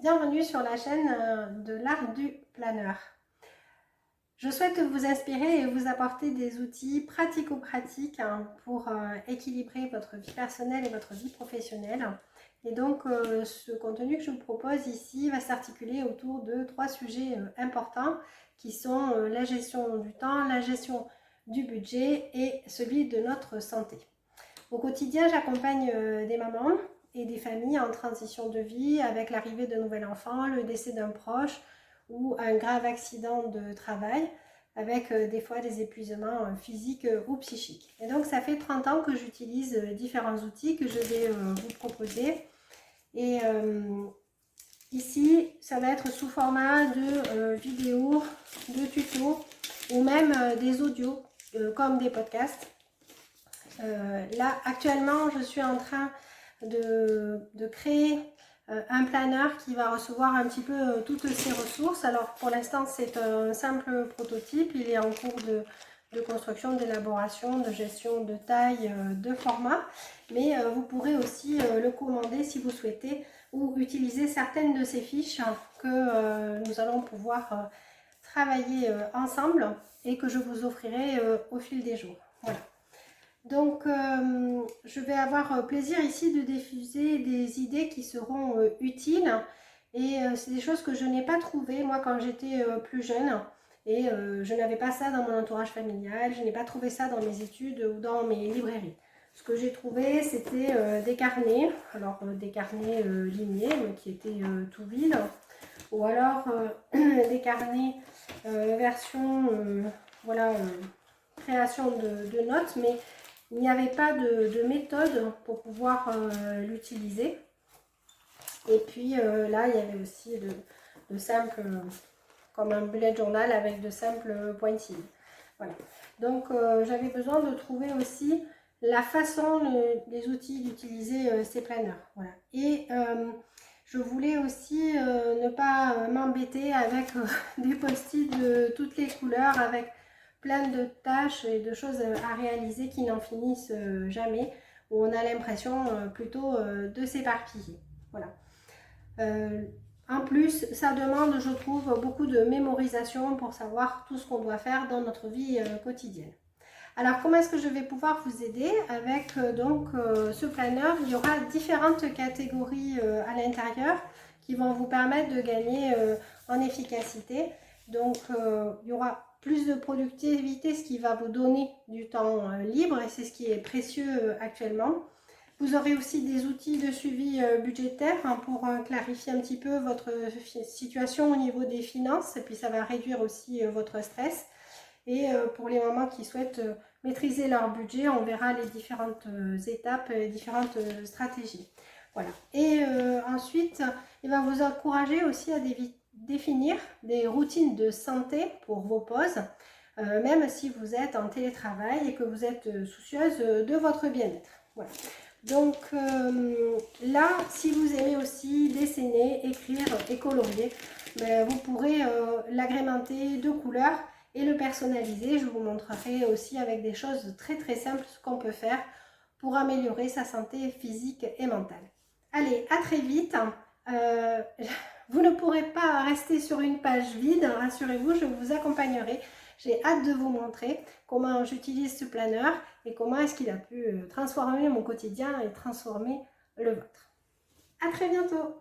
bienvenue sur la chaîne de l'art du planeur. Je souhaite vous inspirer et vous apporter des outils pratico-pratiques pour équilibrer votre vie personnelle et votre vie professionnelle. Et donc ce contenu que je vous propose ici va s'articuler autour de 3 sujets importants qui sont la gestion du temps, la gestion du budget et celui de notre santé. Au quotidien, j'accompagne des mamans et des familles en transition de vie avec l'arrivée d'un nouvel enfant, le décès d'un proche ou un grave accident de travail avec des fois des épuisements physiques ou psychiques. Et donc ça fait 30 ans que j'utilise différents outils que je vais vous proposer. Et ici, ça va être sous format de vidéos, de tutos ou même des audios comme des podcasts. Là, actuellement, je suis en train de créer un planeur qui va recevoir un petit peu toutes ces ressources. Alors, pour l'instant, c'est un simple prototype. Il est en cours de construction, d'élaboration, de gestion de taille, de format. Mais vous pourrez aussi le commander si vous souhaitez ou utiliser certaines de ces fiches que nous allons pouvoir travailler ensemble et que je vous offrirai au fil des jours. Voilà. Donc, je vais avoir plaisir ici de diffuser des idées qui seront utiles et c'est des choses que je n'ai pas trouvées moi quand j'étais plus jeune et je n'avais pas ça dans mon entourage familial, je n'ai pas trouvé ça dans mes études ou dans mes librairies. Ce que j'ai trouvé, c'était des carnets, alors des carnets lignés qui étaient tout vides, ou alors des carnets version voilà, création de notes, mais il n'y avait pas de méthode pour pouvoir l'utiliser. Et puis là, il y avait aussi de simples, comme un bullet journal avec de simples pointillés. Voilà. Donc j'avais besoin de trouver aussi la façon, les outils d'utiliser ces planeurs. Voilà. Et je voulais aussi ne pas m'embêter avec des post-it de toutes les couleurs, avec plein de tâches et de choses à réaliser qui n'en finissent jamais, où on a l'impression plutôt de s'éparpiller. Voilà. En plus, ça demande, je trouve, beaucoup de mémorisation pour savoir tout ce qu'on doit faire dans notre vie quotidienne. Alors, comment est-ce que je vais pouvoir vous aider avec ce planeur? Il y aura différentes catégories à l'intérieur qui vont vous permettre de gagner en efficacité. Donc, il y aura plus de productivité, ce qui va vous donner du temps libre et c'est ce qui est précieux actuellement. Vous aurez aussi des outils de suivi budgétaire pour clarifier un petit peu votre situation au niveau des finances et puis ça va réduire aussi votre stress. Et pour les mamans qui souhaitent maîtriser leur budget, on verra les différentes étapes, les différentes stratégies. Voilà. Et ensuite, il va vous encourager aussi à définir des routines de santé pour vos pauses, même si vous êtes en télétravail et que vous êtes soucieuse de votre bien-être. Voilà. Donc là, si vous aimez aussi dessiner, écrire et colorier, ben, vous pourrez l'agrémenter de couleurs et le personnaliser. Je vous montrerai aussi avec des choses très très simples ce qu'on peut faire pour améliorer sa santé physique et mentale. Allez, à très vite. Vous ne pourrez pas rester sur une page vide, rassurez-vous, je vous accompagnerai. J'ai hâte de vous montrer comment j'utilise ce planeur et comment est-ce qu'il a pu transformer mon quotidien et transformer le vôtre. À très bientôt.